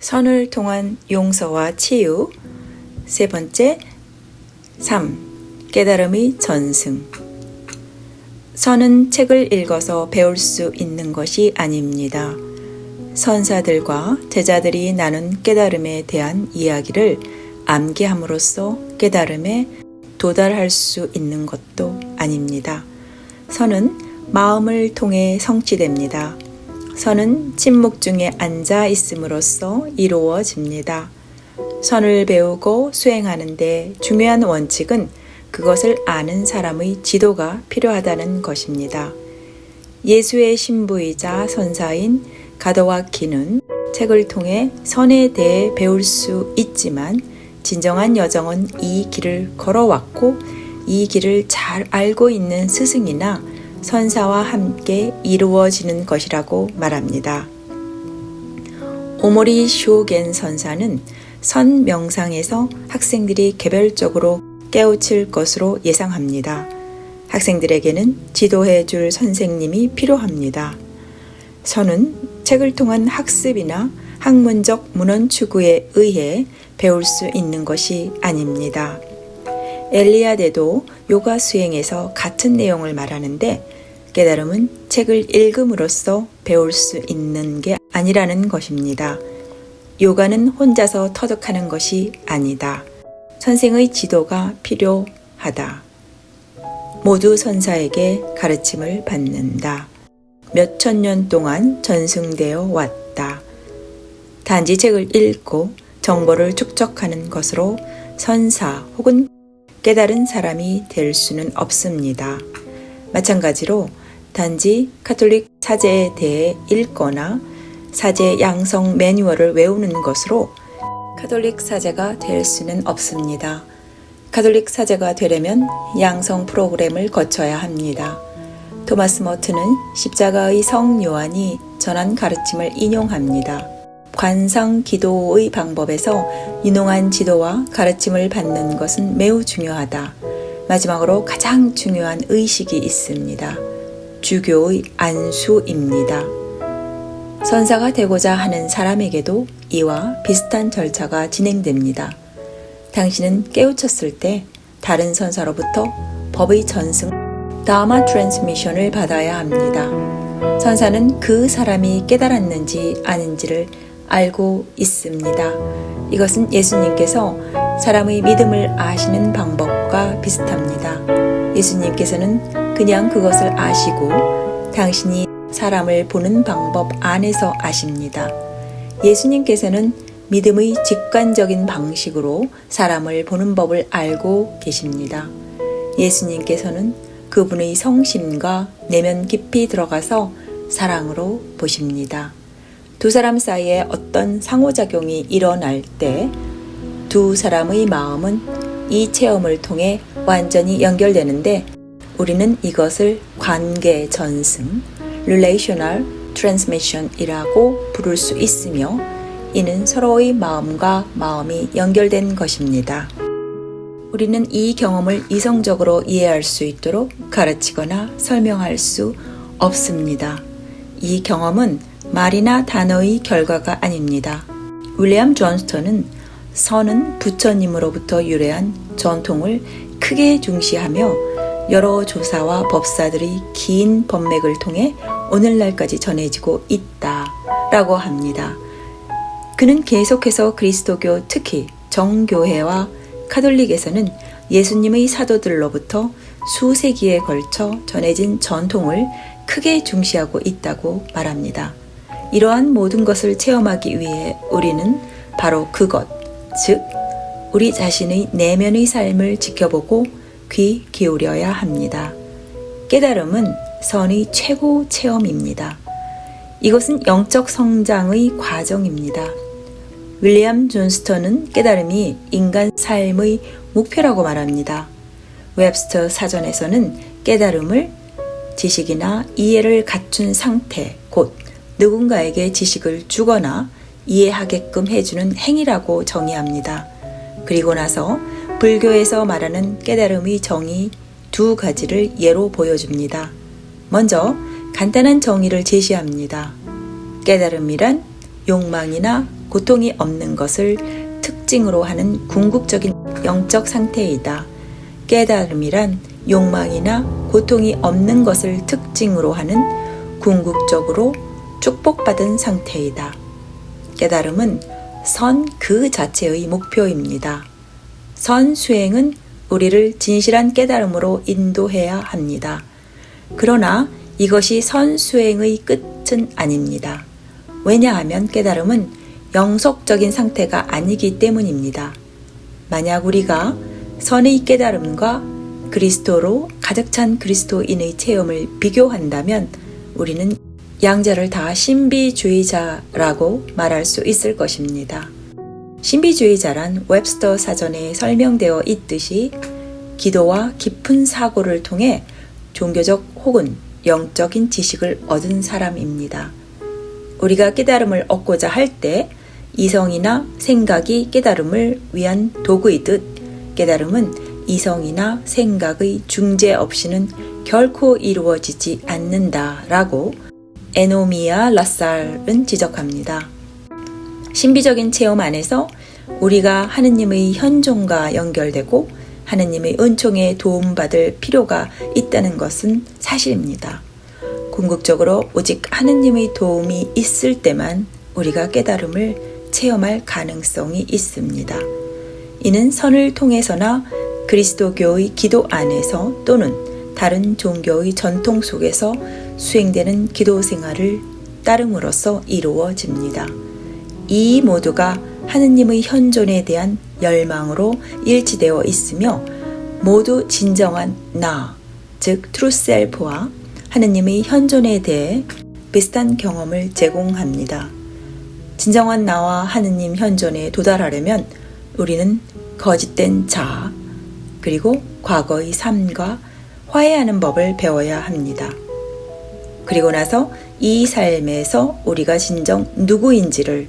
선을 통한 용서와 치유. 세 번째, 3. 깨달음의 전승. 선은 책을 읽어서 배울 수 있는 것이 아닙니다. 선사들과 제자들이 나눈 깨달음에 대한 이야기를 암기함으로써 깨달음에 도달할 수 있는 것도 아닙니다. 선은 마음을 통해 성취됩니다. 선은 침묵 중에 앉아 있음으로써 이루어집니다. 선을 배우고 수행하는데 중요한 원칙은 그것을 아는 사람의 지도가 필요하다는 것입니다. 예수의 신부이자 선사인 가도와키는 책을 통해 선에 대해 배울 수 있지만 진정한 여정은 이 길을 걸어왔고 이 길을 잘 알고 있는 스승이나 선사와 함께 이루어지는 것이라고 말합니다. 오모리 쇼겐 선사는 선 명상에서 학생들이 개별적으로 깨우칠 것으로 예상합니다. 학생들에게는 지도해 줄 선생님이 필요합니다. 선은 책을 통한 학습이나 학문적 문헌 추구에 의해 배울 수 있는 것이 아닙니다. 엘리야데도 요가 수행에서 같은 내용을 말하는데 깨달음은 책을 읽음으로써 배울 수 있는 게 아니라는 것입니다. 요가는 혼자서 터득하는 것이 아니다. 선생의 지도가 필요하다. 모두 선사에게 가르침을 받는다. 몇천 년 동안 전승되어 왔다. 단지 책을 읽고 정보를 축적하는 것으로 선사 혹은 깨달은 사람이 될 수는 없습니다. 마찬가지로 단지 가톨릭 사제에 대해 읽거나 사제 양성 매뉴얼을 외우는 것으로 가톨릭 사제가 될 수는 없습니다. 가톨릭 사제가 되려면 양성 프로그램을 거쳐야 합니다. 토마스 머튼은 십자가의 성 요한이 전한 가르침을 인용합니다. 관상 기도의 방법에서 유능한 지도와 가르침을 받는 것은 매우 중요하다. 마지막으로 가장 중요한 의식이 있습니다. 주교의 안수입니다. 선사가 되고자 하는 사람에게도 이와 비슷한 절차가 진행됩니다. 당신은 깨우쳤을 때 다른 선사로부터 법의 전승, 다마 트랜스미션을 받아야 합니다. 선사는 그 사람이 깨달았는지 아닌지를 알고 있습니다. 이것은 예수님께서 사람의 믿음을 아시는 방법과 비슷합니다. 예수님께서는 그냥 그것을 아시고 당신이 사람을 보는 방법 안에서 아십니다. 예수님께서는 믿음의 직관적인 방식으로 사람을 보는 법을 알고 계십니다. 예수님께서는 그분의 성심과 내면 깊이 들어가서 사랑으로 보십니다. 두 사람 사이에 어떤 상호작용이 일어날 때 두 사람의 마음은 이 체험을 통해 완전히 연결되는데 우리는 이것을 관계 전승, relational transmission이라고 부를 수 있으며 이는 서로의 마음과 마음이 연결된 것입니다. 우리는 이 경험을 이성적으로 이해할 수 있도록 가르치거나 설명할 수 없습니다. 이 경험은 말이나 단어의 결과가 아닙니다. 윌리엄 존스턴은 선은 부처님으로부터 유래한 전통을 크게 중시하며 여러 조사와 법사들의 긴 법맥을 통해 오늘날까지 전해지고 있다라고 합니다. 그는 계속해서 그리스도교 특히 정교회와 카톨릭에서는 예수님의 사도들로부터 수세기에 걸쳐 전해진 전통을 크게 중시하고 있다고 말합니다. 이러한 모든 것을 체험하기 위해 우리는 바로 그것, 즉 우리 자신의 내면의 삶을 지켜보고 귀 기울여야 합니다. 깨달음은 선의 최고 체험입니다. 이것은 영적 성장의 과정입니다. 윌리엄 존스턴은 깨달음이 인간 삶의 목표라고 말합니다. 웹스터 사전에서는 깨달음을 지식이나 이해를 갖춘 상태, 곧 누군가에게 지식을 주거나 이해하게끔 해주는 행위라고 정의합니다. 그리고 나서 불교에서 말하는 깨달음의 정의 두 가지를 예로 보여줍니다. 먼저 간단한 정의를 제시합니다. 깨달음이란 욕망이나 고통이 없는 것을 특징으로 하는 궁극적인 영적 상태이다. 깨달음이란 욕망이나 고통이 없는 것을 특징으로 하는 궁극적으로 축복받은 상태이다. 깨달음은 선 그 자체의 목표입니다. 선 수행은 우리를 진실한 깨달음으로 인도해야 합니다. 그러나 이것이 선 수행의 끝은 아닙니다. 왜냐하면 깨달음은 영속적인 상태가 아니기 때문입니다. 만약 우리가 선의 깨달음과 그리스도로 가득 찬 그리스도인의 체험을 비교한다면 우리는 양자를 다 신비주의자라고 말할 수 있을 것입니다. 신비주의자란 웹스터 사전에 설명되어 있듯이 기도와 깊은 사고를 통해 종교적 혹은 영적인 지식을 얻은 사람입니다. 우리가 깨달음을 얻고자 할 때 이성이나 생각이 깨달음을 위한 도구이듯 깨달음은 이성이나 생각의 중재 없이는 결코 이루어지지 않는다라고 에노미아 라살은 지적합니다. 신비적인 체험 안에서 우리가 하느님의 현존과 연결되고 하느님의 은총에 도움받을 필요가 있다는 것은 사실입니다. 궁극적으로 오직 하느님의 도움이 있을 때만 우리가 깨달음을 체험할 가능성이 있습니다. 이는 선을 통해서나 그리스도교의 기도 안에서 또는 다른 종교의 전통 속에서 수행되는 기도 생활을 따름으로써 이루어집니다. 이 모두가 하느님의 현존에 대한 열망으로 일치되어 있으며 모두 진정한 나, 즉 트루 셀프와 하느님의 현존에 대해 비슷한 경험을 제공합니다. 진정한 나와 하느님 현존에 도달하려면 우리는 거짓된 자, 그리고 과거의 삶과 화해하는 법을 배워야 합니다. 그리고 나서 이 삶에서 우리가 진정 누구인지를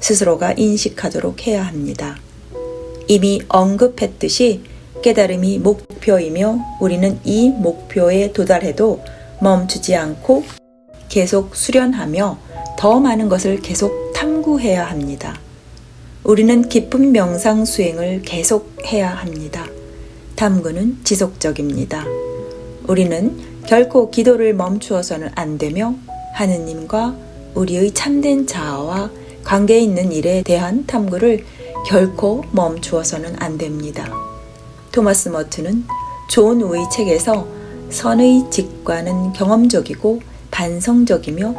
스스로가 인식하도록 해야 합니다. 이미 언급했듯이 깨달음이 목표이며 우리는 이 목표에 도달해도 멈추지 않고 계속 수련하며 더 많은 것을 계속 탐구해야 합니다. 우리는 깊은 명상 수행을 계속해야 합니다. 탐구는 지속적입니다. 우리는 결코 기도를 멈추어서는 안 되며 하느님과 우리의 참된 자아와 관계 있는 일에 대한 탐구를 결코 멈추어서는 안 됩니다. 토마스 머튼은 존 우의 책에서 선의 직관은 경험적이고 반성적이며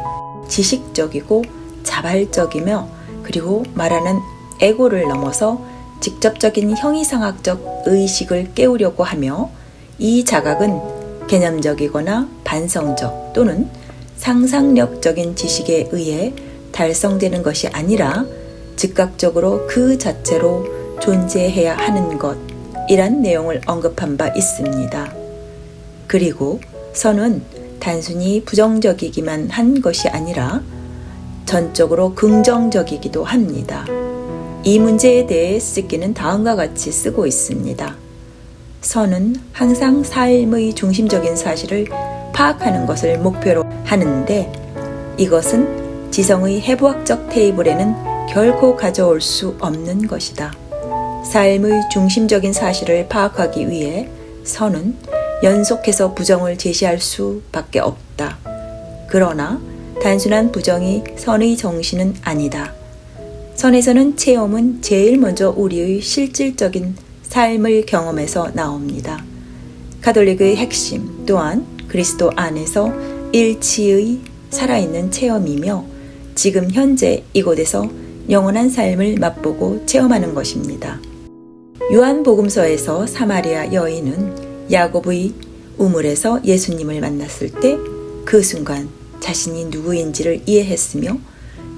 지식적이고 자발적이며 그리고 말하는 에고를 넘어서 직접적인 형이상학적 의식을 깨우려고 하며 이 자각은 개념적이거나 반성적 또는 상상력적인 지식에 의해 달성되는 것이 아니라 즉각적으로 그 자체로 존재해야 하는 것이란 내용을 언급한 바 있습니다. 그리고 선은 단순히 부정적이기만 한 것이 아니라 전적으로 긍정적이기도 합니다. 이 문제에 대해 쓰기는 다음과 같이 쓰고 있습니다. 선은 항상 삶의 중심적인 사실을 파악하는 것을 목표로 하는데 이것은 지성의 해부학적 테이블에는 결코 가져올 수 없는 것이다. 삶의 중심적인 사실을 파악하기 위해 선은 연속해서 부정을 제시할 수밖에 없다. 그러나 단순한 부정이 선의 정신은 아니다. 선에서는 체험은 제일 먼저 우리의 실질적인 삶을 경험해서 나옵니다. 가톨릭의 핵심 또한 그리스도 안에서 일치의 살아있는 체험이며 지금 현재 이곳에서 영원한 삶을 맛보고 체험하는 것입니다. 요한복음서에서 사마리아 여인은 야곱의 우물에서 예수님을 만났을 때 그 순간 자신이 누구인지를 이해했으며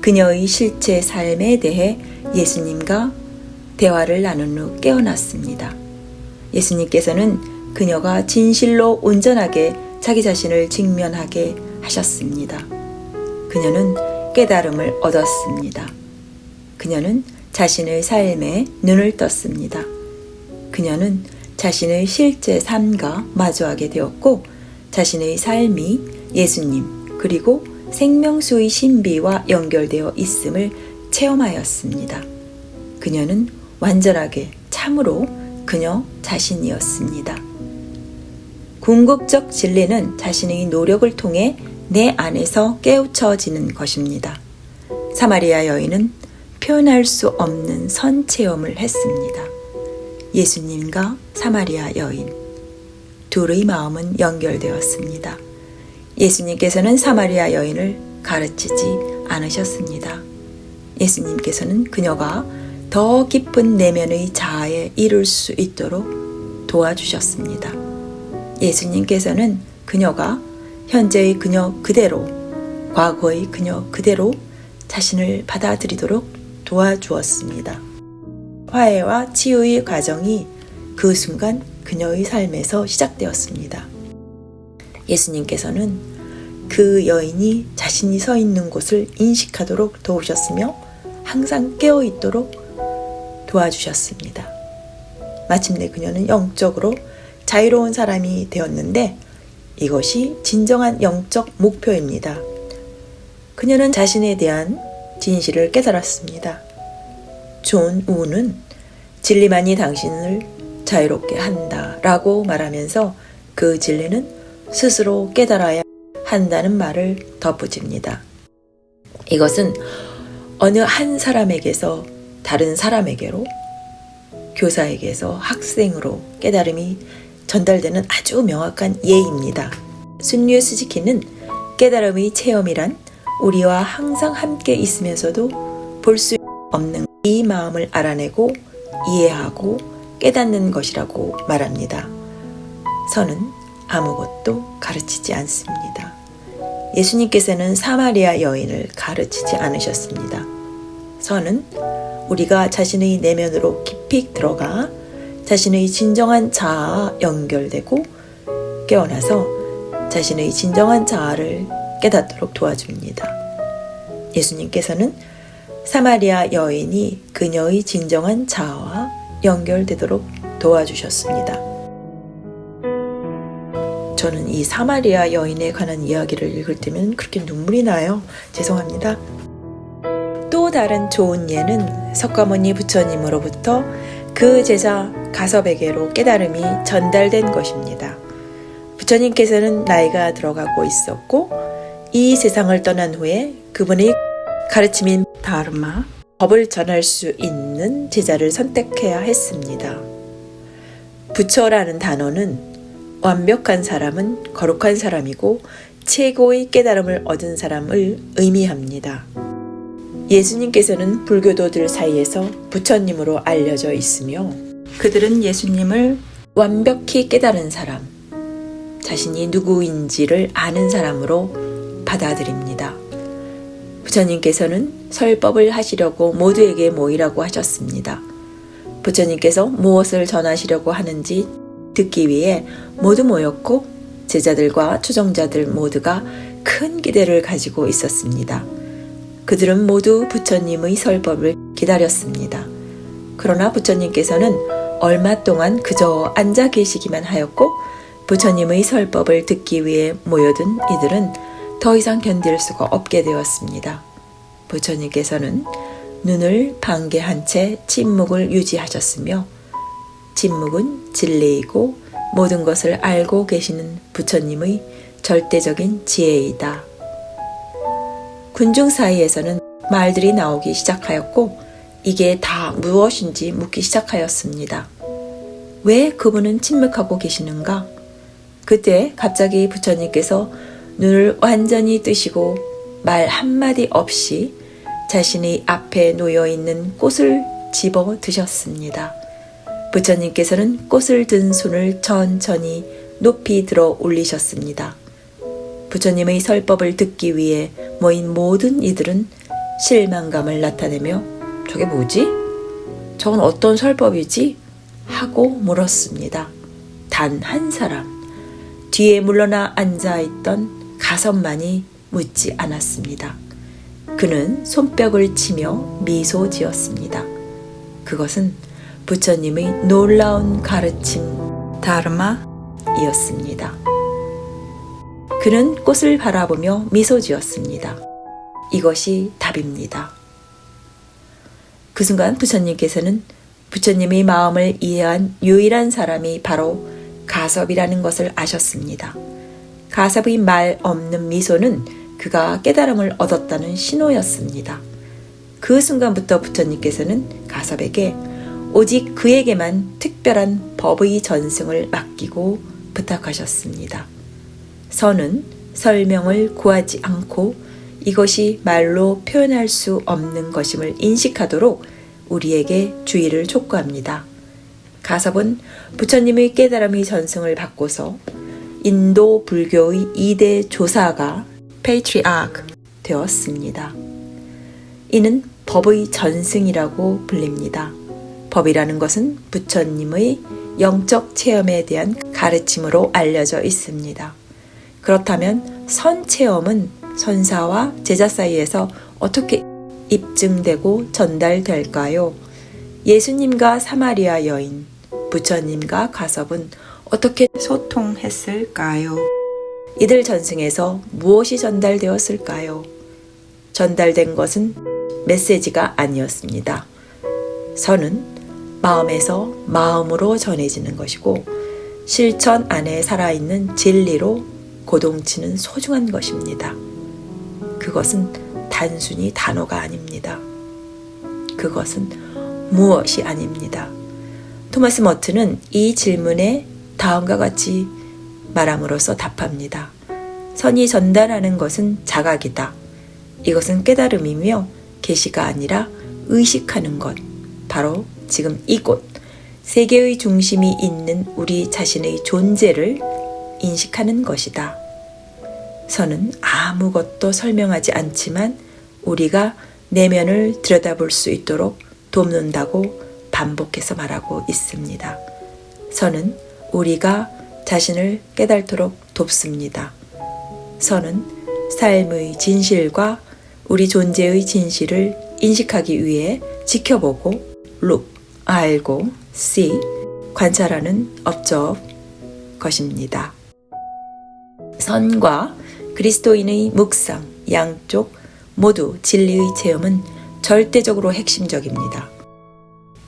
그녀의 실제 삶에 대해 예수님과 대화를 나눈 후 깨어났습니다. 예수님께서는 그녀가 진실로 온전하게 자기 자신을 직면하게 하셨습니다. 그녀는 깨달음을 얻었습니다. 그녀는 자신의 삶에 눈을 떴습니다. 그녀는 자신의 실제 삶과 마주하게 되었고 자신의 삶이 예수님 그리고 생명수의 신비와 연결되어 있음을 체험하였습니다. 그녀는 완전하게 참으로 그녀 자신이었습니다. 궁극적 진리는 자신의 노력을 통해 내 안에서 깨우쳐지는 것입니다. 사마리아 여인은 표현할 수 없는 선 체험을 했습니다. 예수님과 사마리아 여인, 둘의 마음은 연결되었습니다. 예수님께서는 사마리아 여인을 가르치지 않으셨습니다. 예수님께서는 그녀가 더 깊은 내면의 자아에 이룰 수 있도록 도와주셨습니다. 예수님께서는 그녀가 현재의 그녀 그대로, 과거의 그녀 그대로 자신을 받아들이도록 도와주었습니다. 화해와 치유의 과정이 그 순간 그녀의 삶에서 시작되었습니다. 예수님께서는 그 여인이 자신이 서 있는 곳을 인식하도록 도우셨으며 항상 깨어있도록 도와주셨습니다. 마침내 그녀는 영적으로 자유로운 사람이 되었는데 이것이 진정한 영적 목표입니다. 그녀는 자신에 대한 진실을 깨달았습니다. 존 우는 진리만이 당신을 자유롭게 한다라고 말하면서 그 진리는 스스로 깨달아야 한다는 말을 덧붙입니다. 이것은 어느 한 사람에게서 다른 사람에게로, 교사에게서 학생으로 깨달음이 전달되는 아주 명확한 예입니다. 순류 스즈키는 깨달음의 체험이란 우리와 항상 함께 있으면서도 볼 수 없는 이 마음을 알아내고 이해하고 깨닫는 것이라고 말합니다. 선은 아무것도 가르치지 않습니다. 예수님께서는 사마리아 여인을 가르치지 않으셨습니다. 선은 우리가 자신의 내면으로 깊이 들어가 자신의 진정한 자아와 연결되고 깨어나서 자신의 진정한 자아를 깨닫도록 도와줍니다. 예수님께서는 사마리아 여인이 그녀의 진정한 자아와 연결되도록 도와주셨습니다. 저는 이 사마리아 여인에 관한 이야기를 읽을 때면 그렇게 눈물이 나요. 죄송합니다. 또 다른 좋은 예는 석가모니 부처님으로부터 그 제자 가섭에게로 깨달음이 전달된 것입니다. 부처님께서는 나이가 들어가고 있었고 이 세상을 떠난 후에 그분의 가르침인 다르마, 법을 전할 수 있는 제자를 선택해야 했습니다. 부처라는 단어는 완벽한 사람은 거룩한 사람이고 최고의 깨달음을 얻은 사람을 의미합니다. 예수님께서는 불교도들 사이에서 부처님으로 알려져 있으며 그들은 예수님을 완벽히 깨달은 사람, 자신이 누구인지를 아는 사람으로 받아들입니다. 부처님께서는 설법을 하시려고 모두에게 모이라고 하셨습니다. 부처님께서 무엇을 전하시려고 하는지 듣기 위해 모두 모였고 제자들과 추종자들 모두가 큰 기대를 가지고 있었습니다. 그들은 모두 부처님의 설법을 기다렸습니다. 그러나 부처님께서는 얼마 동안 그저 앉아 계시기만 하였고 부처님의 설법을 듣기 위해 모여든 이들은 더 이상 견딜 수가 없게 되었습니다. 부처님께서는 눈을 반개한 채 침묵을 유지하셨으며 침묵은 진리이고 모든 것을 알고 계시는 부처님의 절대적인 지혜이다. 군중 사이에서는 말들이 나오기 시작하였고 이게 다 무엇인지 묻기 시작하였습니다. 왜 그분은 침묵하고 계시는가? 그때 갑자기 부처님께서 눈을 완전히 뜨시고 말 한마디 없이 자신의 앞에 놓여있는 꽃을 집어 드셨습니다. 부처님께서는 꽃을 든 손을 천천히 높이 들어 올리셨습니다. 부처님의 설법을 듣기 위해 모인 모든 이들은 실망감을 나타내며 저게 뭐지? 저건 어떤 설법이지? 하고 물었습니다. 단 한 사람, 뒤에 물러나 앉아있던 가섭만이 묻지 않았습니다. 그는 손뼉을 치며 미소 지었습니다. 그것은 부처님의 놀라운 가르침 다르마이었습니다. 그는 꽃을 바라보며 미소 지었습니다. 이것이 답입니다. 그 순간 부처님께서는 부처님의 마음을 이해한 유일한 사람이 바로 가섭이라는 것을 아셨습니다. 가섭의 말 없는 미소는 그가 깨달음을 얻었다는 신호였습니다. 그 순간부터 부처님께서는 가섭에게 오직 그에게만 특별한 법의 전승을 맡기고 부탁하셨습니다. 선은 설명을 구하지 않고 이것이 말로 표현할 수 없는 것임을 인식하도록 우리에게 주의를 촉구합니다. 가섭은 부처님의 깨달음의 전승을 받고서 인도 불교의 2대 조사가 페이트리아크 되었습니다. 이는 법의 전승이라고 불립니다. 법이라는 것은 부처님의 영적 체험에 대한 가르침으로 알려져 있습니다. 그렇다면 선체험은 선사와 제자 사이에서 어떻게 입증되고 전달될까요? 예수님과 사마리아 여인, 부처님과 가섭은 어떻게 소통했을까요? 이들 전승에서 무엇이 전달되었을까요? 전달된 것은 메시지가 아니었습니다. 선은 마음에서 마음으로 전해지는 것이고 실천 안에 살아있는 진리로 고동치는 소중한 것입니다. 그것은 단순히 단어가 아닙니다. 그것은 무엇이 아닙니다. 토마스 머튼은 이 질문에 다음과 같이 말함으로써 답합니다. 선이 전달하는 것은 자각이다. 이것은 깨달음이며 계시가 아니라 의식하는 것. 바로 지금 이곳 세계의 중심이 있는 우리 자신의 존재를 인식하는 것이다. 선은 아무것도 설명하지 않지만 우리가 내면을 들여다볼 수 있도록 돕는다고 반복해서 말하고 있습니다. 선은 우리가 자신을 깨닫도록 돕습니다. 선은 삶의 진실과 우리 존재의 진실을 인식하기 위해 지켜보고 look, 알고 see, 관찰하는 observe 것입니다. 선과 그리스도인의 묵상, 양쪽 모두 진리의 체험은 절대적으로 핵심적입니다.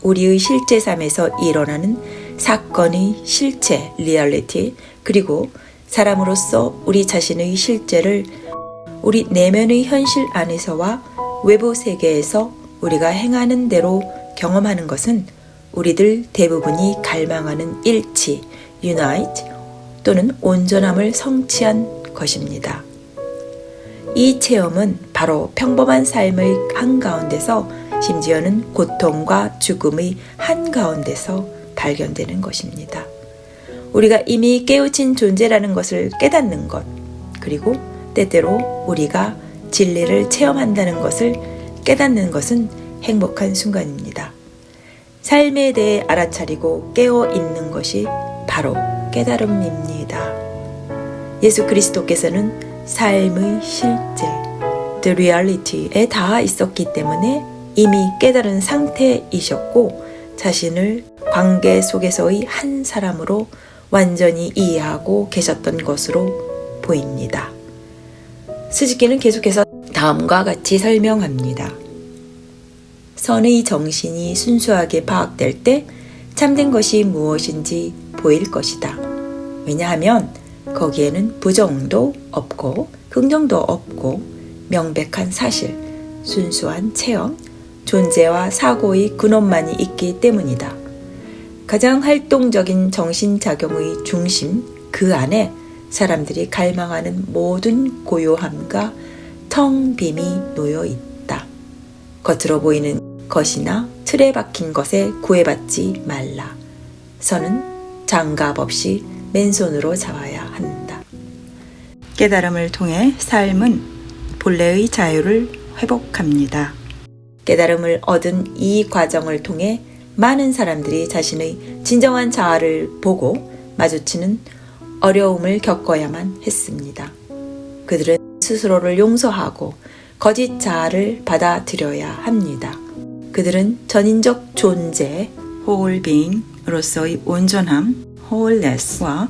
우리의 실제 삶에서 일어나는 사건의 실체, 리얼리티, 그리고 사람으로서 우리 자신의 실제를 우리 내면의 현실 안에서와 외부 세계에서 우리가 행하는 대로 경험하는 것은 우리들 대부분이 갈망하는 일치, unite 또는 온전함을 성취한 것입니다. 이 체험은 바로 평범한 삶의 한가운데서 심지어는 고통과 죽음의 한가운데서 발견되는 것입니다. 우리가 이미 깨우친 존재라는 것을 깨닫는 것, 그리고 때때로 우리가 진리를 체험한다는 것을 깨닫는 것은 행복한 순간입니다. 삶에 대해 알아차리고 깨어 있는 것이 바로 깨달음입니다. 예수 그리스도께서는 삶의 실제, the reality에 닿아 있었기 때문에 이미 깨달은 상태이셨고 자신을 관계 속에서의 한 사람으로 완전히 이해하고 계셨던 것으로 보입니다. 스즈키는 계속해서 다음과 같이 설명합니다. 선의 정신이 순수하게 파악될 때 참된 것이 무엇인지 보일 것이다. 왜냐하면 거기에는 부정도 없고 긍정도 없고 명백한 사실, 순수한 체험, 존재와 사고의 근원만이 있기 때문이다. 가장 활동적인 정신작용의 중심, 그 안에 사람들이 갈망하는 모든 고요함과 텅 빔이 놓여 있다. 겉으로 보이는 것이나 틀에 박힌 것에 구애받지 말라. 선은 장갑 없이 맨손으로 잡아야 한다. 깨달음을 통해 삶은 본래의 자유를 회복합니다. 깨달음을 얻은 이 과정을 통해 많은 사람들이 자신의 진정한 자아를 보고 마주치는 어려움을 겪어야만 했습니다. 그들은 스스로를 용서하고 거짓 자아를 받아들여야 합니다. 그들은 전인적 존재, whole being으로서의 온전함, wholeness와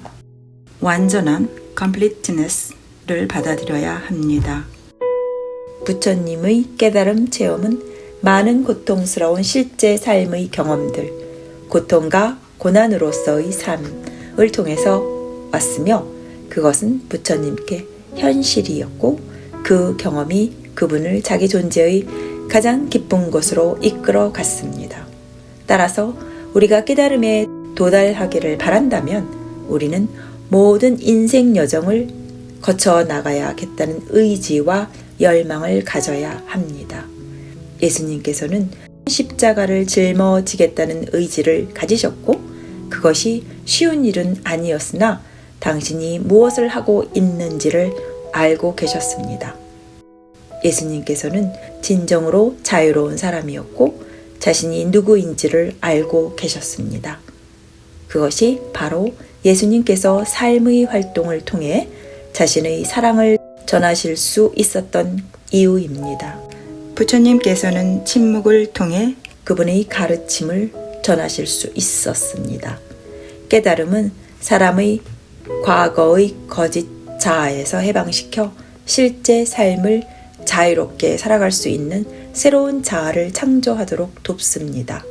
완전한 completeness를 받아들여야 합니다. 부처님의 깨달음 체험은 많은 고통스러운 실제 삶의 경험들, 고통과 고난으로서의 삶을 통해서 왔으며 그것은 부처님께 현실이었고 그 경험이 그분을 자기 존재의 가장 깊은 곳으로 이끌어 갔습니다. 따라서 우리가 깨달음에 도달하기를 바란다면 우리는 모든 인생 여정을 거쳐 나가야겠다는 의지와 열망을 가져야 합니다. 예수님께서는 십자가를 짊어지겠다는 의지를 가지셨고 그것이 쉬운 일은 아니었으나 당신이 무엇을 하고 있는지를 알고 계셨습니다. 예수님께서는 진정으로 자유로운 사람이었고 자신이 누구인지를 알고 계셨습니다. 그것이 바로 예수님께서 삶의 활동을 통해 자신의 사랑을 전하실 수 있었던 이유입니다. 부처님께서는 침묵을 통해 그분의 가르침을 전하실 수 있었습니다. 깨달음은 사람의 과거의 거짓 자아에서 해방시켜 실제 삶을 자유롭게 살아갈 수 있는 새로운 자아를 창조하도록 돕습니다.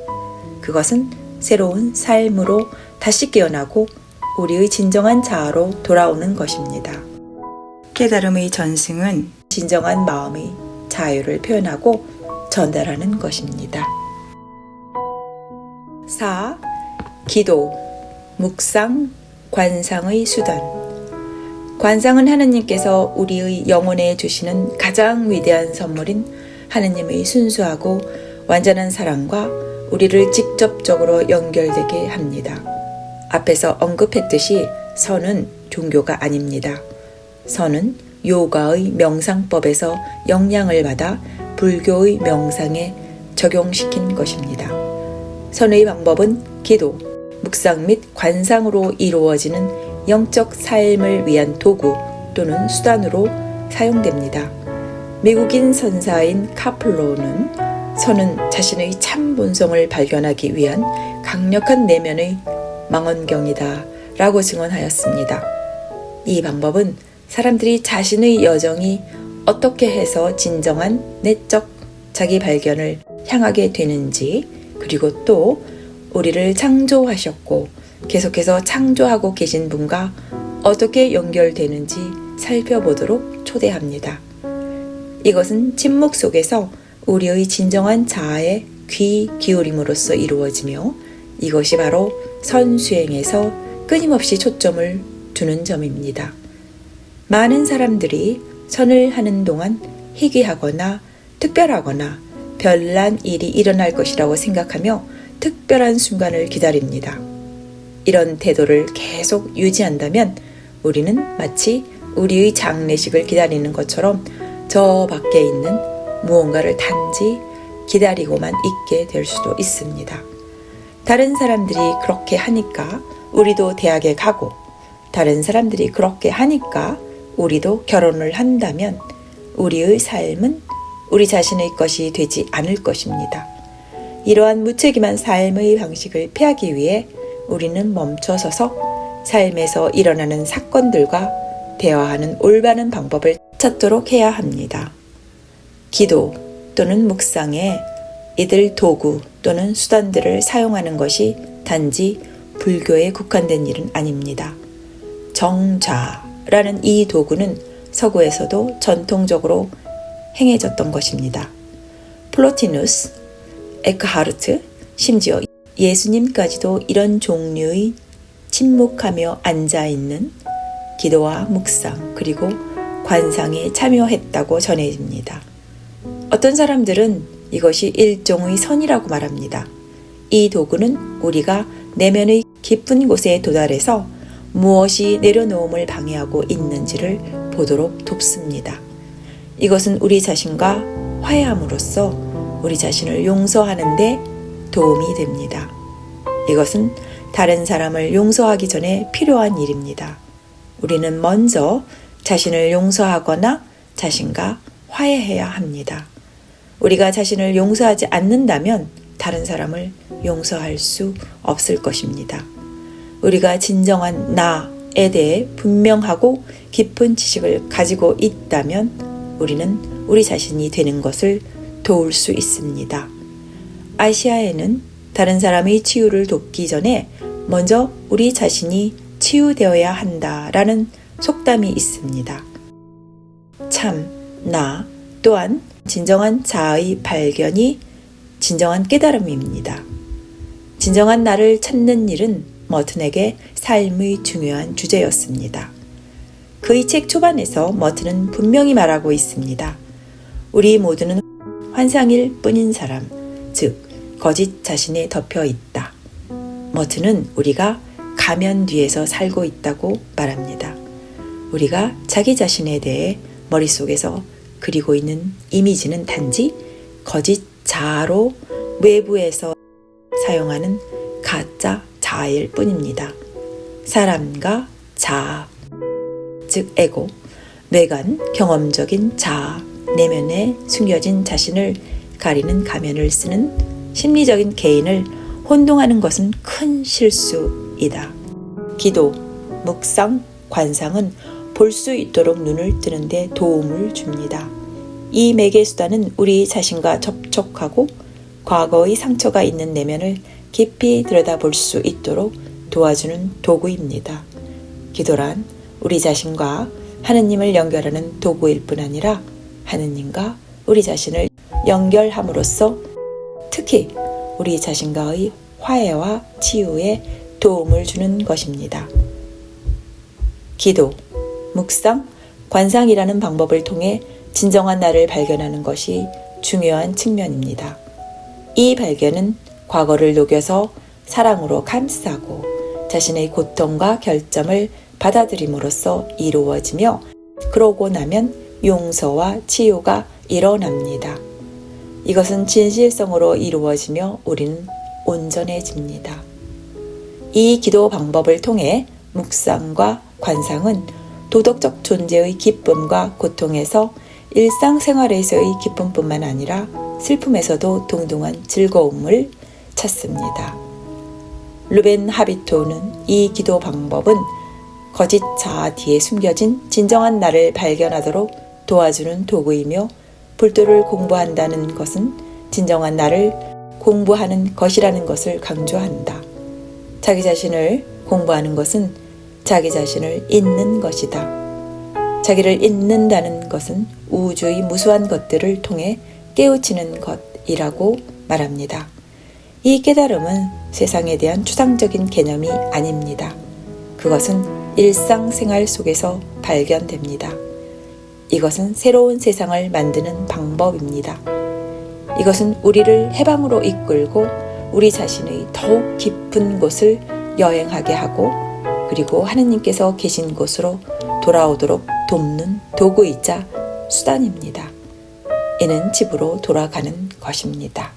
그것은 새로운 삶으로 다시 깨어나고 우리의 진정한 자아로 돌아오는 것입니다. 깨달음의 전승은 진정한 마음의 자유를 표현하고 전달하는 것입니다. 4. 기도, 묵상, 관상의 수단. 관상은 하느님께서 우리의 영혼에 주시는 가장 위대한 선물인 하느님의 순수하고 완전한 사랑과 우리를 직접적으로 연결되게 합니다. 앞에서 언급했듯이 선은 종교가 아닙니다. 선은 요가의 명상법에서 영향을 받아 불교의 명상에 적용시킨 것입니다. 선의 방법은 기도, 묵상 및 관상으로 이루어지는 영적 삶을 위한 도구 또는 수단으로 사용됩니다. 미국인 선사인 카플로는 선은 자신의 참 본성을 발견하기 위한 강력한 내면의 망원경이다 라고 증언하였습니다. 이 방법은 사람들이 자신의 여정이 어떻게 해서 진정한 내적 자기 발견을 향하게 되는지 그리고 또 우리를 창조하셨고 계속해서 창조하고 계신 분과 어떻게 연결되는지 살펴보도록 초대합니다. 이것은 침묵 속에서 우리의 진정한 자아에 귀 기울임으로써 이루어지며 이것이 바로 선수행에서 끊임없이 초점을 두는 점입니다. 많은 사람들이 선을 하는 동안 희귀하거나 특별하거나 별난 일이 일어날 것이라고 생각하며 특별한 순간을 기다립니다. 이런 태도를 계속 유지한다면 우리는 마치 우리의 장례식을 기다리는 것처럼 저 밖에 있는 무언가를 단지 기다리고만 있게 될 수도 있습니다. 다른 사람들이 그렇게 하니까 우리도 대학에 가고 다른 사람들이 그렇게 하니까 우리도 결혼을 한다면 우리의 삶은 우리 자신의 것이 되지 않을 것입니다. 이러한 무책임한 삶의 방식을 피하기 위해 우리는 멈춰서서 삶에서 일어나는 사건들과 대화하는 올바른 방법을 찾도록 해야 합니다. 기도 또는 묵상에 이들 도구 또는 수단들을 사용하는 것이 단지 불교에 국한된 일은 아닙니다. 정좌라는 이 도구는 서구에서도 전통적으로 행해졌던 것입니다. 플로티누스, 에크하르트, 심지어 예수님까지도 이런 종류의 침묵하며 앉아있는 기도와 묵상 그리고 관상에 참여했다고 전해집니다. 어떤 사람들은 이것이 일종의 선이라고 말합니다. 이 도구는 우리가 내면의 깊은 곳에 도달해서 무엇이 내려놓음을 방해하고 있는지를 보도록 돕습니다. 이것은 우리 자신과 화해함으로써 우리 자신을 용서하는 데 도움이 됩니다. 이것은 다른 사람을 용서하기 전에 필요한 일입니다. 우리는 먼저 자신을 용서하거나 자신과 화해해야 합니다. 우리가 자신을 용서하지 않는다면 다른 사람을 용서할 수 없을 것입니다. 우리가 진정한 나에 대해 분명하고 깊은 지식을 가지고 있다면 우리는 우리 자신이 되는 것을 도울 수 있습니다. 아시아에는 다른 사람의 치유를 돕기 전에 먼저 우리 자신이 치유되어야 한다라는 속담이 있습니다. 참, 나 또한 진정한 자아의 발견이 진정한 깨달음입니다. 진정한 나를 찾는 일은 머튼에게 삶의 중요한 주제였습니다. 그의 책 초반에서 머튼은 분명히 말하고 있습니다. 우리 모두는 환상일 뿐인 사람, 즉 거짓 자신에 덮여 있다. 머튼은 우리가 가면 뒤에서 살고 있다고 말합니다. 우리가 자기 자신에 대해 머릿속에서 그리고 있는 이미지는 단지 거짓 자아로 외부에서 사용하는 가짜 자아일 뿐입니다. 사람과 자아, 즉 에고, 외관, 경험적인 자아, 내면에 숨겨진 자신을 가리는 가면을 쓰는 심리적인 개인을 혼동하는 것은 큰 실수이다. 기도, 묵상, 관상은 볼 수 있도록 눈을 뜨는 데 도움을 줍니다. 이 매개 수단은 우리 자신과 접촉하고 과거의 상처가 있는 내면을 깊이 들여다볼 수 있도록 도와주는 도구입니다. 기도란 우리 자신과 하느님을 연결하는 도구일 뿐 아니라 하느님과 우리 자신을 연결함으로써 특히 우리 자신과의 화해와 치유에 도움을 주는 것입니다. 기도, 묵상, 관상이라는 방법을 통해 진정한 나를 발견하는 것이 중요한 측면입니다. 이 발견은 과거를 녹여서 사랑으로 감싸고 자신의 고통과 결점을 받아들임으로써 이루어지며 그러고 나면 용서와 치유가 일어납니다. 이것은 진실성으로 이루어지며 우리는 온전해집니다. 이 기도 방법을 통해 묵상과 관상은 도덕적 존재의 기쁨과 고통에서 일상생활에서의 기쁨뿐만 아니라 슬픔에서도 동등한 즐거움을 찾습니다. 루벤 하비토는 이 기도 방법은 거짓 자아 뒤에 숨겨진 진정한 나를 발견하도록 도와주는 도구이며 불도를 공부한다는 것은 진정한 나를 공부하는 것이라는 것을 강조한다. 자기 자신을 공부하는 것은 자기 자신을 잊는 것이다. 자기를 잊는다는 것은 우주의 무수한 것들을 통해 깨우치는 것이라고 말합니다. 이 깨달음은 세상에 대한 추상적인 개념이 아닙니다. 그것은 일상생활 속에서 발견됩니다. 이것은 새로운 세상을 만드는 방법입니다. 이것은 우리를 해방으로 이끌고 우리 자신의 더욱 깊은 곳을 여행하게 하고 그리고 하느님께서 계신 곳으로 돌아오도록 돕는 도구이자 수단입니다. 이는 집으로 돌아가는 것입니다.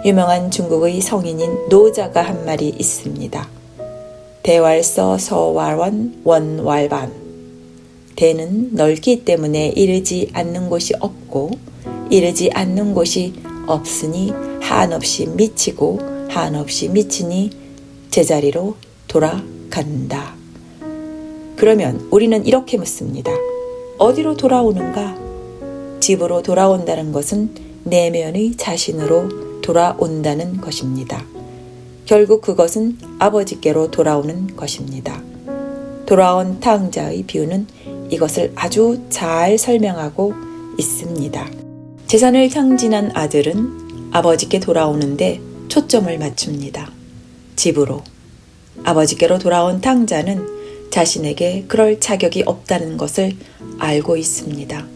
유명한 중국의 성인인 노자가 한 말이 있습니다. 대왈서 서왈원 원왈반. 대는 넓기 때문에 이르지 않는 곳이 없고 이르지 않는 곳이 없으니 한없이 미치고 한없이 미치니 제자리로 돌아간다. 그러면 우리는 이렇게 묻습니다. 어디로 돌아오는가? 집으로 돌아온다는 것은 내면의 자신으로 돌아온다는 것입니다. 결국 그것은 아버지께로 돌아오는 것입니다. 돌아온 탕자의 비유는 이것을 아주 잘 설명하고 있습니다. 재산을 탕진한 아들은 아버지께 돌아오는데 초점을 맞춥니다. 집으로. 아버지께로 돌아온 탕자는 자신에게 그럴 자격이 없다는 것을 알고 있습니다.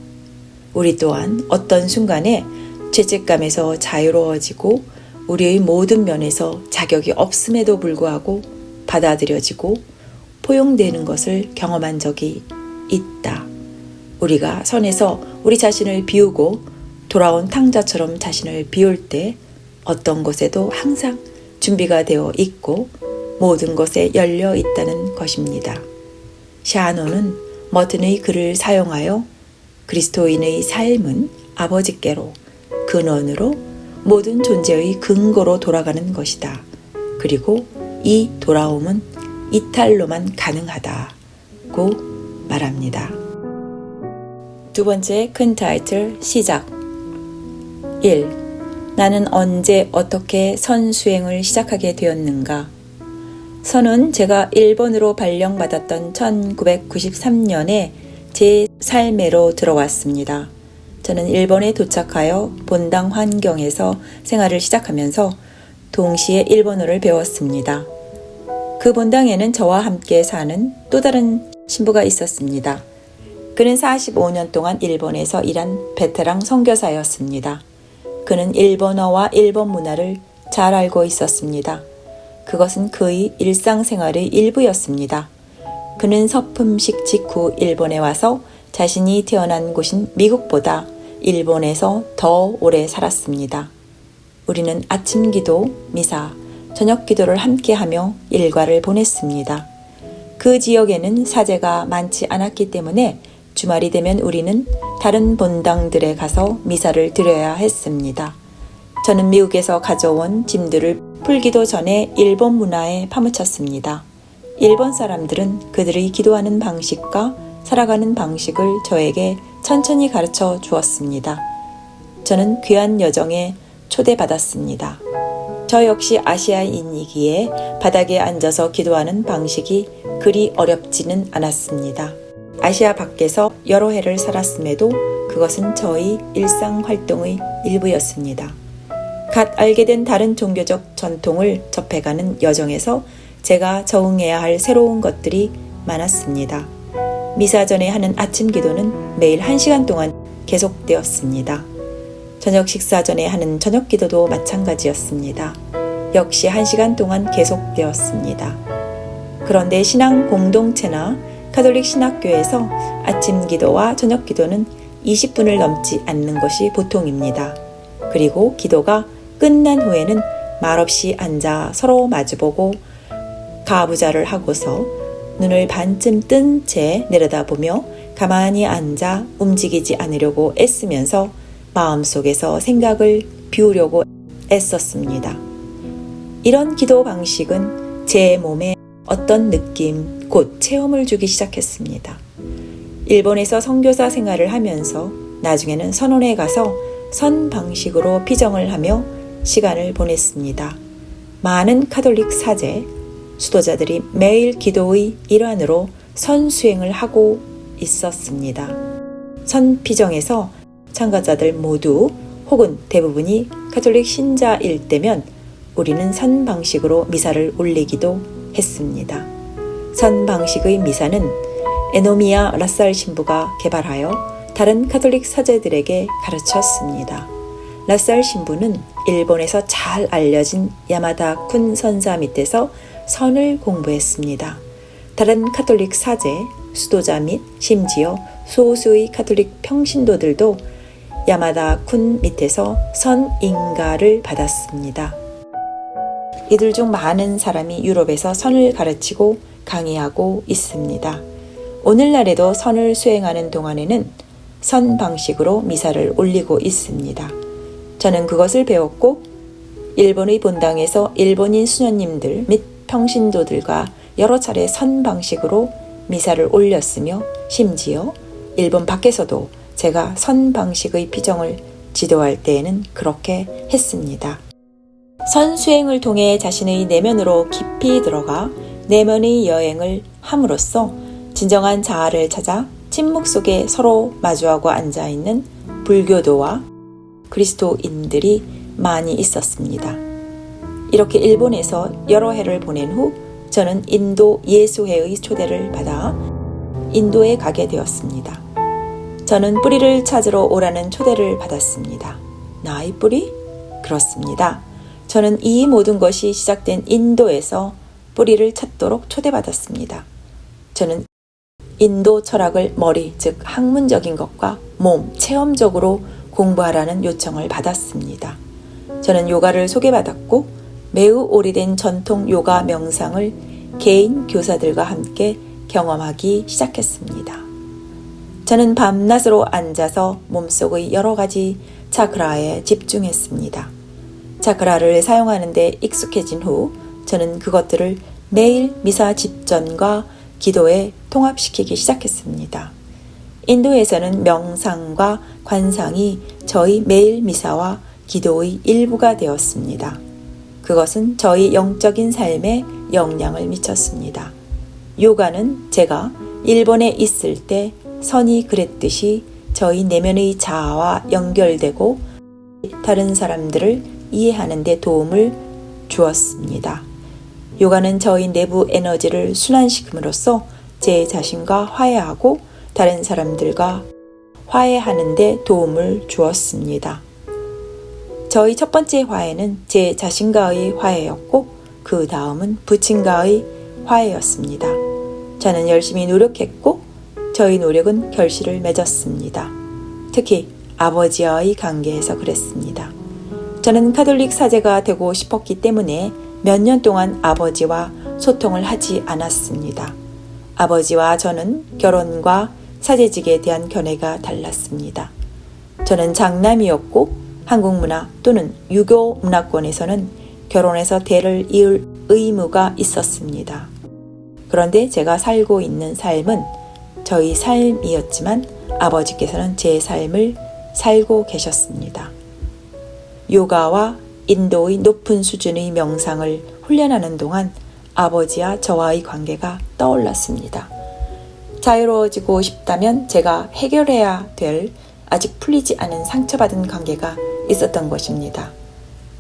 우리 또한 어떤 순간에 죄책감에서 자유로워지고 우리의 모든 면에서 자격이 없음에도 불구하고 받아들여지고 포용되는 것을 경험한 적이 있다. 우리가 선에서 우리 자신을 비우고 돌아온 탕자처럼 자신을 비울 때 어떤 것에도 항상 준비가 되어 있고 모든 것에 열려 있다는 것입니다. 샤노는 머튼의 글을 사용하여 그리스도인의 삶은 아버지께로 근원으로 모든 존재의 근거로 돌아가는 것이다. 그리고 이 돌아옴은 이탈로만 가능하다고 말합니다. 두 번째 큰 타이틀 시작. 1. 나는 언제 어떻게 선 수행을 시작하게 되었는가? 선은 제가 일본으로 발령받았던 1993년에 제 삶에로 들어왔습니다. 저는 일본에 도착하여 본당 환경에서 생활을 시작하면서 동시에 일본어를 배웠습니다. 그 본당에는 저와 함께 사는 또 다른 신부가 있었습니다. 그는 45년 동안 일본에서 일한 베테랑 선교사였습니다. 그는 일본어와 일본 문화를 잘 알고 있었습니다. 그것은 그의 일상생활의 일부였습니다. 그는 서품식 직후 일본에 와서 자신이 태어난 곳인 미국보다 일본에서 더 오래 살았습니다. 우리는 아침 기도, 미사, 저녁 기도를 함께하며 일과를 보냈습니다. 그 지역에는 사제가 많지 않았기 때문에 주말이 되면 우리는 다른 본당들에 가서 미사를 드려야 했습니다. 저는 미국에서 가져온 짐들을 풀기도 전에 일본 문화에 파묻혔습니다. 일본 사람들은 그들의 기도하는 방식과 살아가는 방식을 저에게 천천히 가르쳐 주었습니다. 저는 귀한 여정에 초대받았습니다. 저 역시 아시아인이기에 바닥에 앉아서 기도하는 방식이 그리 어렵지는 않았습니다. 아시아 밖에서 여러 해를 살았음에도 그것은 저의 일상 활동의 일부였습니다. 갓 알게 된 다른 종교적 전통을 접해가는 여정에서 제가 적응해야 할 새로운 것들이 많았습니다. 미사 전에 하는 아침 기도는 매일 1시간 동안 계속되었습니다. 저녁 식사 전에 하는 저녁 기도도 마찬가지였습니다. 역시 1시간 동안 계속되었습니다. 그런데 신앙 공동체나 가톨릭 신학교에서 아침 기도와 저녁 기도는 20분을 넘지 않는 것이 보통입니다. 그리고 기도가 끝난 후에는 말없이 앉아 서로 마주보고 가부좌를 하고서 눈을 반쯤 뜬 채 내려다보며 가만히 앉아 움직이지 않으려고 애쓰면서 마음속에서 생각을 비우려고 애썼습니다. 이런 기도 방식은 제 몸에 어떤 느낌, 곧 체험을 주기 시작했습니다. 일본에서 선교사 생활을 하면서 나중에는 선원에 가서 선 방식으로 피정을 하며 시간을 보냈습니다. 많은 카톨릭 사제, 수도자들이 매일 기도의 일환으로 선 수행을 하고 있었습니다. 선 피정에서 참가자들 모두 혹은 대부분이 카톨릭 신자일 때면 우리는 선 방식으로 미사를 올리기도 했습니다. 선 방식의 미사는 에노미야 라살 신부가 개발하여 다른 카톨릭 사제들에게 가르쳤습니다. 라살 신부는 일본에서 잘 알려진 야마다 쿤 선사 밑에서 선을 공부했습니다. 다른 카톨릭 사제, 수도자 및 심지어 소수의 카톨릭 평신도들도 야마다 쿤 밑에서 선 인가를 받았습니다. 이들 중 많은 사람이 유럽에서 선을 가르치고 강의하고 있습니다. 오늘날에도 선을 수행하는 동안에는 선 방식으로 미사를 올리고 있습니다. 저는 그것을 배웠고 일본의 본당에서 일본인 수녀님들 및 평신도들과 여러 차례 선 방식으로 미사를 올렸으며 심지어 일본 밖에서도 제가 선 방식의 피정을 지도할 때에는 그렇게 했습니다. 선 수행을 통해 자신의 내면으로 깊이 들어가 내면의 여행을 함으로써 진정한 자아를 찾아 침묵 속에 서로 마주하고 앉아있는 불교도와 그리스도인들이 많이 있었습니다. 이렇게 일본에서 여러 해를 보낸 후 저는 인도 예수회의 초대를 받아 인도에 가게 되었습니다. 저는 뿌리를 찾으러 오라는 초대를 받았습니다. 나의 뿌리? 그렇습니다. 저는 이 모든 것이 시작된 인도에서 뿌리를 찾도록 초대받았습니다. 저는 인도 철학을 머리, 즉 학문적인 것과 몸, 체험적으로 공부하라는 요청을 받았습니다. 저는 요가를 소개받았고 매우 오래된 전통 요가 명상을 개인 교사들과 함께 경험하기 시작했습니다. 저는 밤낮으로 앉아서 몸속의 여러 가지 차크라에 집중했습니다. 차크라를 사용하는 데 익숙해진 후 저는 그것들을 매일 미사 집전과 기도에 통합시키기 시작했습니다. 인도에서는 명상과 관상이 저희 매일 미사와 기도의 일부가 되었습니다. 그것은 저희 영적인 삶에 영향을 미쳤습니다. 요가는 제가 일본에 있을 때 선이 그랬듯이 저희 내면의 자아와 연결되고 다른 사람들을 이해하는 데 도움을 주었습니다. 요가는 저희 내부 에너지를 순환시킴으로써 제 자신과 화해하고 다른 사람들과 화해하는 데 도움을 주었습니다. 저희 첫 번째 화해는 제 자신과의 화해였고 그 다음은 부친과의 화해였습니다. 저는 열심히 노력했고 저희 노력은 결실을 맺었습니다. 특히 아버지와의 관계에서 그랬습니다. 저는 가톨릭 사제가 되고 싶었기 때문에 몇 년 동안 아버지와 소통을 하지 않았습니다. 아버지와 저는 결혼과 사제직에 대한 견해가 달랐습니다. 저는 장남이었고 한국 문화 또는 유교 문화권에서는 결혼해서 대를 이을 의무가 있었습니다. 그런데 제가 살고 있는 삶은 저희 삶이었지만 아버지께서는 제 삶을 살고 계셨습니다. 요가와 인도의 높은 수준의 명상을 훈련하는 동안 아버지와 저와의 관계가 떠올랐습니다. 자유로워지고 싶다면 제가 해결해야 될 아직 풀리지 않은 상처받은 관계가 있었던 것입니다.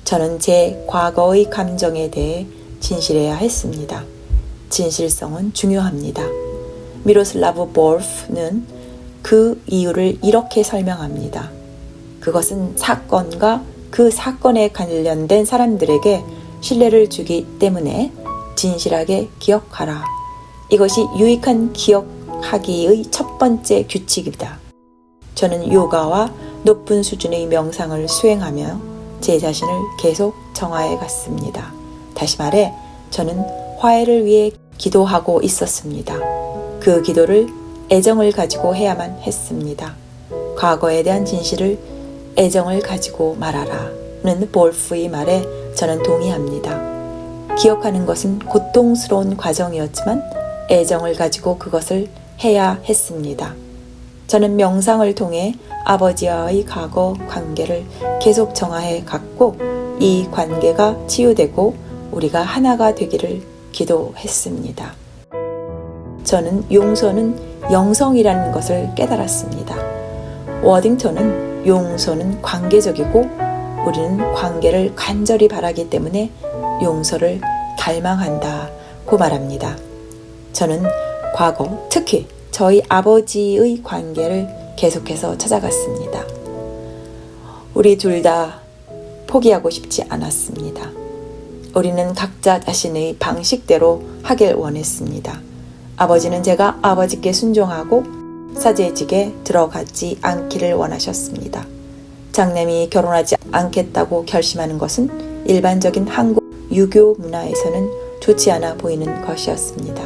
저는 제 과거의 감정에 대해 진실해야 했습니다. 진실성은 중요합니다. 미로슬라브 보르프는 그 이유를 이렇게 설명합니다. 그것은 사건과 그 사건에 관련된 사람들에게 신뢰를 주기 때문에 진실하게 기억하라. 이것이 유익한 기억하기의 첫 번째 규칙이다. 저는 요가와 높은 수준의 명상을 수행하며 제 자신을 계속 정화해 갔습니다. 다시 말해 저는 화해를 위해 기도하고 있었습니다. 그 기도를 애정을 가지고 해야만 했습니다. 과거에 대한 진실을 애정을 가지고 말하라는 볼프의 말에 저는 동의합니다. 기억하는 것은 고통스러운 과정이었지만 애정을 가지고 그것을 해야 했습니다. 저는 명상을 통해 아버지와의 과거 관계를 계속 정화해 갔고 이 관계가 치유되고 우리가 하나가 되기를 기도했습니다. 저는 용서는 영성이라는 것을 깨달았습니다. 워딩턴은 용서는 관계적이고 우리는 관계를 간절히 바라기 때문에 용서를 갈망한다고 말합니다. 저는 과거, 특히 저희 아버지의 관계를 계속해서 찾아갔습니다. 우리 둘 다 포기하고 싶지 않았습니다. 우리는 각자 자신의 방식대로 하길 원했습니다. 아버지는 제가 아버지께 순종하고 사제직에 들어가지 않기를 원하셨습니다. 장남이 결혼하지 않겠다고 결심하는 것은 일반적인 한국 유교 문화에서는 좋지 않아 보이는 것이었습니다.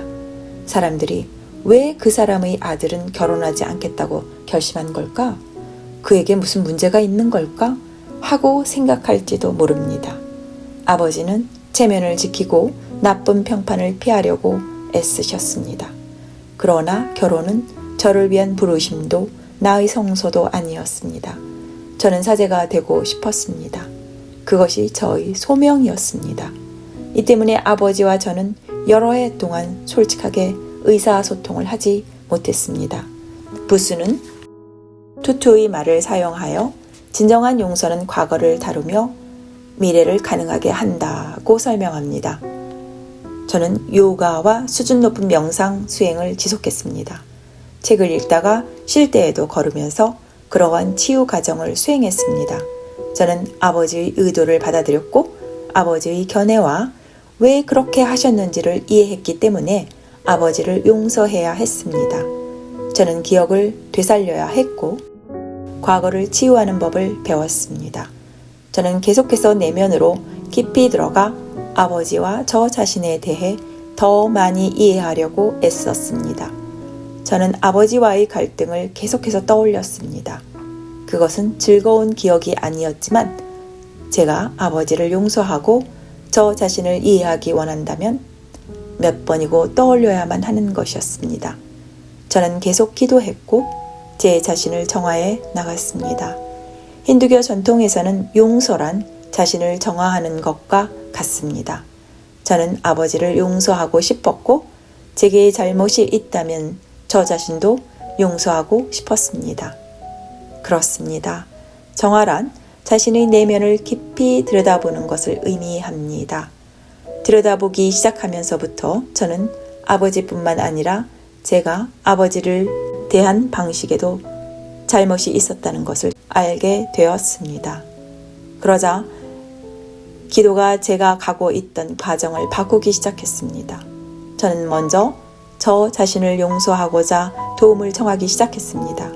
사람들이 왜 그 사람의 아들은 결혼하지 않겠다고 결심한 걸까? 그에게 무슨 문제가 있는 걸까? 하고 생각할지도 모릅니다. 아버지는 체면을 지키고 나쁜 평판을 피하려고 애쓰셨습니다. 그러나 결혼은 저를 위한 부르심도 나의 성소도 아니었습니다. 저는 사제가 되고 싶었습니다. 그것이 저의 소명이었습니다. 이 때문에 아버지와 저는 여러 해 동안 솔직하게 의사소통을 하지 못했습니다. 부스는 투투의 말을 사용하여 진정한 용서는 과거를 다루며 미래를 가능하게 한다고 설명합니다. 저는 요가와 수준 높은 명상 수행을 지속했습니다. 책을 읽다가 쉴 때에도 걸으면서 그러한 치유 과정을 수행했습니다. 저는 아버지의 의도를 받아들였고 아버지의 견해와 왜 그렇게 하셨는지를 이해했기 때문에 아버지를 용서해야 했습니다. 저는 기억을 되살려야 했고 과거를 치유하는 법을 배웠습니다. 저는 계속해서 내면으로 깊이 들어가 아버지와 저 자신에 대해 더 많이 이해하려고 애썼습니다. 저는 아버지와의 갈등을 계속해서 떠올렸습니다. 그것은 즐거운 기억이 아니었지만 제가 아버지를 용서하고 저 자신을 이해하기 원한다면 몇 번이고 떠올려야만 하는 것이었습니다. 저는 계속 기도했고 제 자신을 정화해 나갔습니다. 힌두교 전통에서는 용서란 자신을 정화하는 것과 같습니다. 저는 아버지를 용서하고 싶었고 제게 잘못이 있다면 저 자신도 용서하고 싶었습니다. 그렇습니다. 정화란 자신의 내면을 깊이 들여다보는 것을 의미합니다. 들여다보기 시작하면서부터 저는 아버지뿐만 아니라 제가 아버지를 대한 방식에도 잘못이 있었다는 것을 알게 되었습니다. 그러자 기도가 제가 가고 있던 과정을 바꾸기 시작했습니다. 저는 먼저 저 자신을 용서하고자 도움을 청하기 시작했습니다.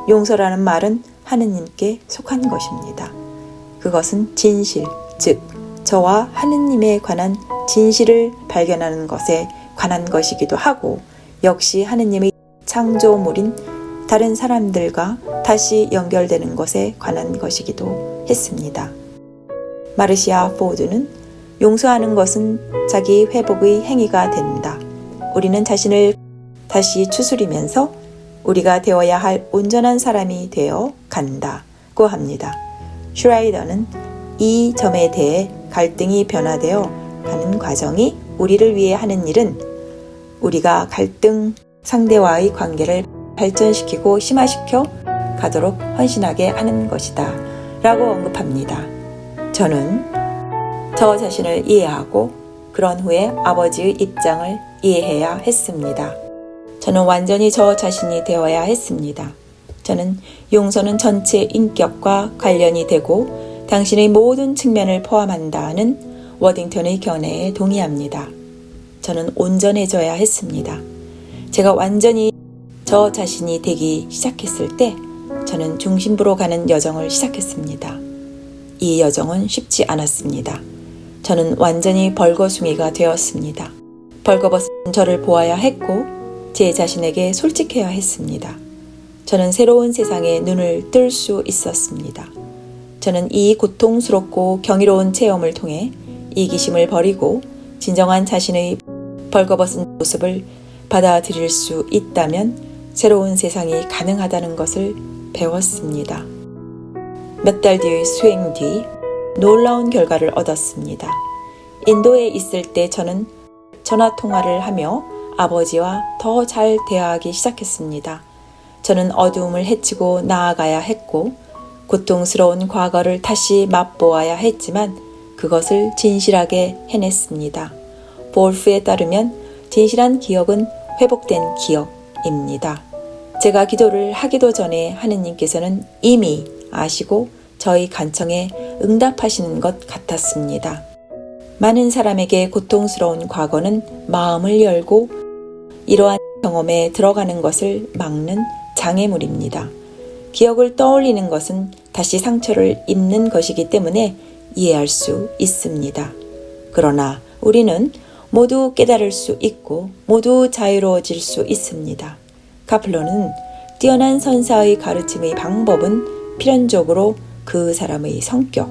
용서라는 말은 하느님께 속한 것입니다. 그것은 진실, 즉 저와 하느님에 관한 진실을 발견하는 것에 관한 것이기도 하고 역시 하느님의 창조물인 다른 사람들과 다시 연결되는 것에 관한 것이기도 했습니다. 마르시아 포드는 용서하는 것은 자기 회복의 행위가 된다. 우리는 자신을 다시 추스리면서 우리가 되어야 할 온전한 사람이 되어 간다고 합니다. 슈라이더는 이 점에 대해 갈등이 변화되어 가는 과정이 우리를 위해 하는 일은 우리가 갈등 상대와의 관계를 발전시키고 심화시켜 가도록 헌신하게 하는 것이다 라고 언급합니다. 저는 저 자신을 이해하고 그런 후에 아버지의 입장을 이해해야 했습니다. 저는 완전히 저 자신이 되어야 했습니다. 저는 용서는 전체 인격과 관련이 되고 당신의 모든 측면을 포함한다는 워딩턴의 견해에 동의합니다. 저는 온전해져야 했습니다. 제가 완전히 저 자신이 되기 시작했을 때 저는 중심부로 가는 여정을 시작했습니다. 이 여정은 쉽지 않았습니다. 저는 완전히 벌거숭이가 되었습니다. 벌거벗은 저를 보아야 했고 제 자신에게 솔직해야 했습니다. 저는 새로운 세상에 눈을 뜰 수 있었습니다. 저는 이 고통스럽고 경이로운 체험을 통해 이기심을 버리고 진정한 자신의 벌거벗은 모습을 받아들일 수 있다면 새로운 세상이 가능하다는 것을 배웠습니다. 몇 달 뒤의 수행 뒤 놀라운 결과를 얻었습니다. 인도에 있을 때 저는 전화통화를 하며 아버지와 더 잘 대화하기 시작했습니다. 저는 어두움을 헤치고 나아가야 했고 고통스러운 과거를 다시 맛보아야 했지만 그것을 진실하게 해냈습니다. 볼프에 따르면 진실한 기억은 회복된 기억입니다. 제가 기도를 하기도 전에 하느님께서는 이미 아시고 저희 간청에 응답하시는 것 같았습니다. 많은 사람에게 고통스러운 과거는 마음을 열고 이러한 경험에 들어가는 것을 막는 장애물입니다. 기억을 떠올리는 것은 다시 상처를 입는 것이기 때문에 이해할 수 있습니다. 그러나 우리는 모두 깨달을 수 있고 모두 자유로워질 수 있습니다. 카플러는 뛰어난 선사의 가르침의 방법은 필연적으로 그 사람의 성격,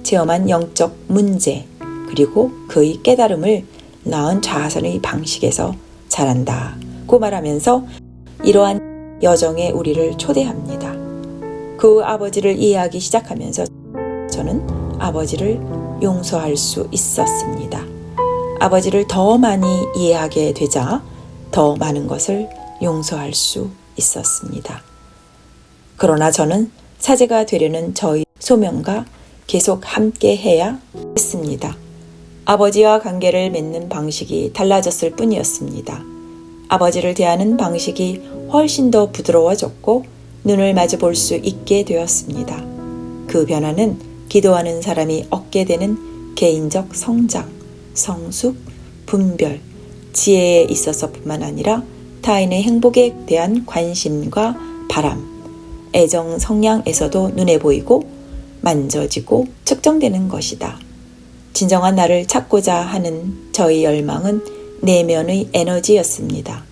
체험한 영적 문제, 그리고 그의 깨달음을 나은 좌선의 방식에서 자란다고 말하면서 이러한 여정에 우리를 초대합니다. 그 아버지를 이해하기 시작하면서 저는 아버지를 용서할 수 있었습니다. 아버지를 더 많이 이해하게 되자 더 많은 것을 용서할 수 있었습니다. 그러나 저는 사제가 되려는 저의 소명과 계속 함께 해야 했습니다. 아버지와 관계를 맺는 방식이 달라졌을 뿐이었습니다. 아버지를 대하는 방식이 훨씬 더 부드러워졌고 눈을 마주 볼 수 있게 되었습니다. 그 변화는 기도하는 사람이 얻게 되는 개인적 성장, 성숙, 분별, 지혜에 있어서뿐만 아니라 타인의 행복에 대한 관심과 바람, 애정 성향에서도 눈에 보이고 만져지고 측정되는 것이다. 진정한 나를 찾고자 하는 저의 열망은 내면의 에너지였습니다.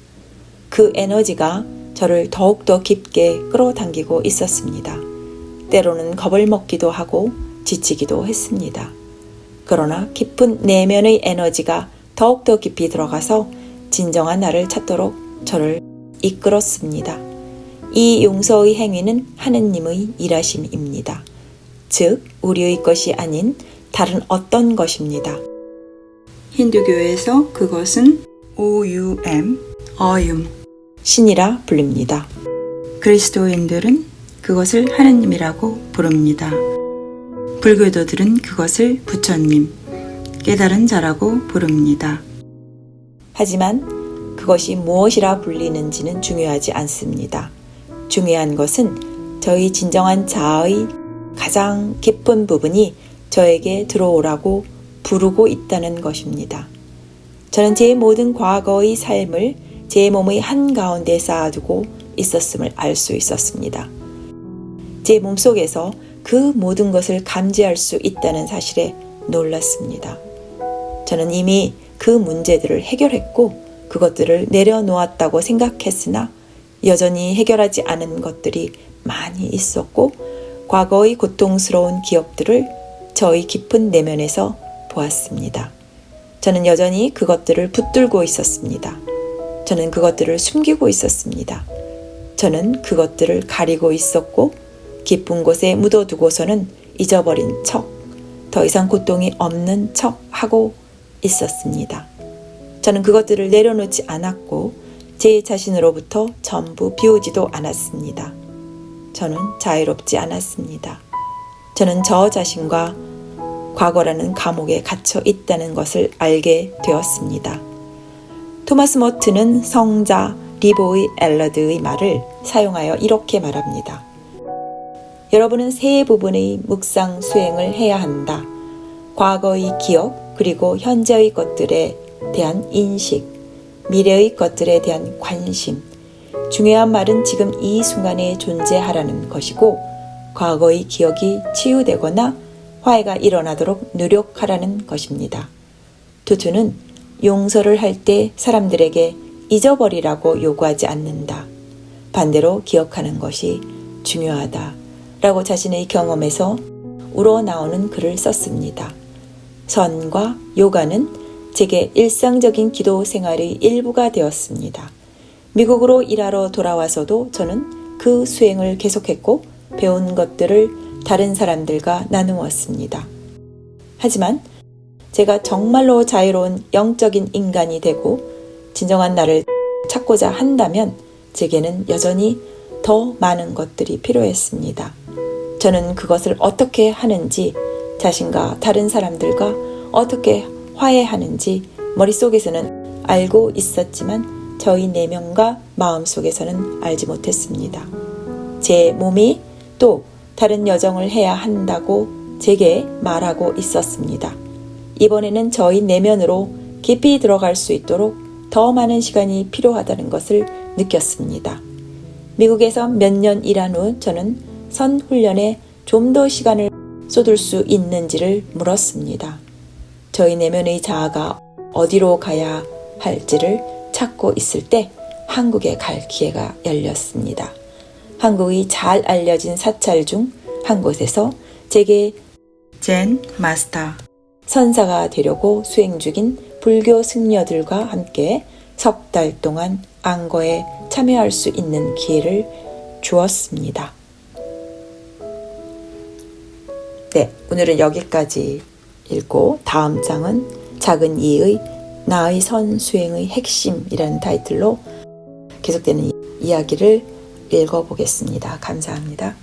그 에너지가 저를 더욱더 깊게 끌어당기고 있었습니다. 때로는 겁을 먹기도 하고 지치기도 했습니다. 그러나 깊은 내면의 에너지가 더욱더 깊이 들어가서 진정한 나를 찾도록 저를 이끌었습니다. 이 용서의 행위는 하느님의 일하심입니다. 즉 우리의 것이 아닌 다른 어떤 것입니다. 힌두교에서 그것은 어윰, 신이라 불립니다. 그리스도인들은 그것을 하느님이라고 부릅니다. 불교도들은 그것을 부처님, 깨달은 자라고 부릅니다. 하지만 그것이 무엇이라 불리는지는 중요하지 않습니다. 중요한 것은 저희 진정한 자아의 가장 깊은 부분이 저에게 들어오라고 부르고 있다는 것입니다. 저는 제 모든 과거의 삶을 제 몸의 한가운데 쌓아두고 있었음을 알 수 있었습니다. 제 몸속에서 그 모든 것을 감지할 수 있다는 사실에 놀랐습니다. 저는 이미 그 문제들을 해결했고 그것들을 내려놓았다고 생각했으나 여전히 해결하지 않은 것들이 많이 있었고 과거의 고통스러운 기억들을 저의 깊은 내면에서 보았습니다. 저는 여전히 그것들을 붙들고 있었습니다. 저는 그것들을 숨기고 있었습니다. 저는 그것들을 가리고 있었고 깊은 곳에 묻어두고서는 잊어버린 척, 더 이상 고통이 없는 척 하고 있었습니다. 저는 그것들을 내려놓지 않았고 제 자신으로부터 전부 비우지도 않았습니다. 저는 자유롭지 않았습니다. 저는 저 자신과 과거라는 감옥에 갇혀 있다는 것을 알게 되었습니다. 토마스 모트는 성자 리보이 엘러드의 말을 사용하여 이렇게 말합니다. 여러분은 세 부분의 묵상 수행을 해야 한다. 과거의 기억, 그리고 현재의 것들에 대한 인식, 미래의 것들에 대한 관심. 중요한 말은 지금 이 순간에 존재하라는 것이고 과거의 기억이 치유되거나 화해가 일어나도록 노력하라는 것입니다. 투투는 용서를 할 때 사람들에게 잊어버리라고 요구하지 않는다. 반대로 기억하는 것이 중요하다. 라고 자신의 경험에서 우러나오는 글을 썼습니다. 선과 요가는 제게 일상적인 기도 생활의 일부가 되었습니다. 미국으로 일하러 돌아와서도 저는 그 수행을 계속했고 배운 것들을 다른 사람들과 나누었습니다. 하지만 제가 정말로 자유로운 영적인 인간이 되고 진정한 나를 찾고자 한다면 제게는 여전히 더 많은 것들이 필요했습니다. 저는 그것을 어떻게 하는지, 자신과 다른 사람들과 어떻게 화해하는지 머릿속에서는 알고 있었지만 저희 내면과 마음속에서는 알지 못했습니다. 제 몸이 또 다른 여정을 해야 한다고 제게 말하고 있었습니다. 이번에는 저희 내면으로 깊이 들어갈 수 있도록 더 많은 시간이 필요하다는 것을 느꼈습니다. 미국에서 몇 년 일한 후 저는 선 훈련에 좀 더 시간을 쏟을 수 있는지를 물었습니다. 저희 내면의 자아가 어디로 가야 할지를 찾고 있을 때 한국에 갈 기회가 열렸습니다. 한국의 잘 알려진 사찰 중 한 곳에서 제게 젠 마스터, 선사가 되려고 수행 중인 불교 승려들과 함께 석 달 동안 안거에 참여할 수 있는 기회를 주었습니다. 네, 오늘은 여기까지 읽고 다음 장은 작은 이의 나의 선 수행의 핵심이라는 타이틀로 계속되는 이야기를 읽어보겠습니다. 감사합니다.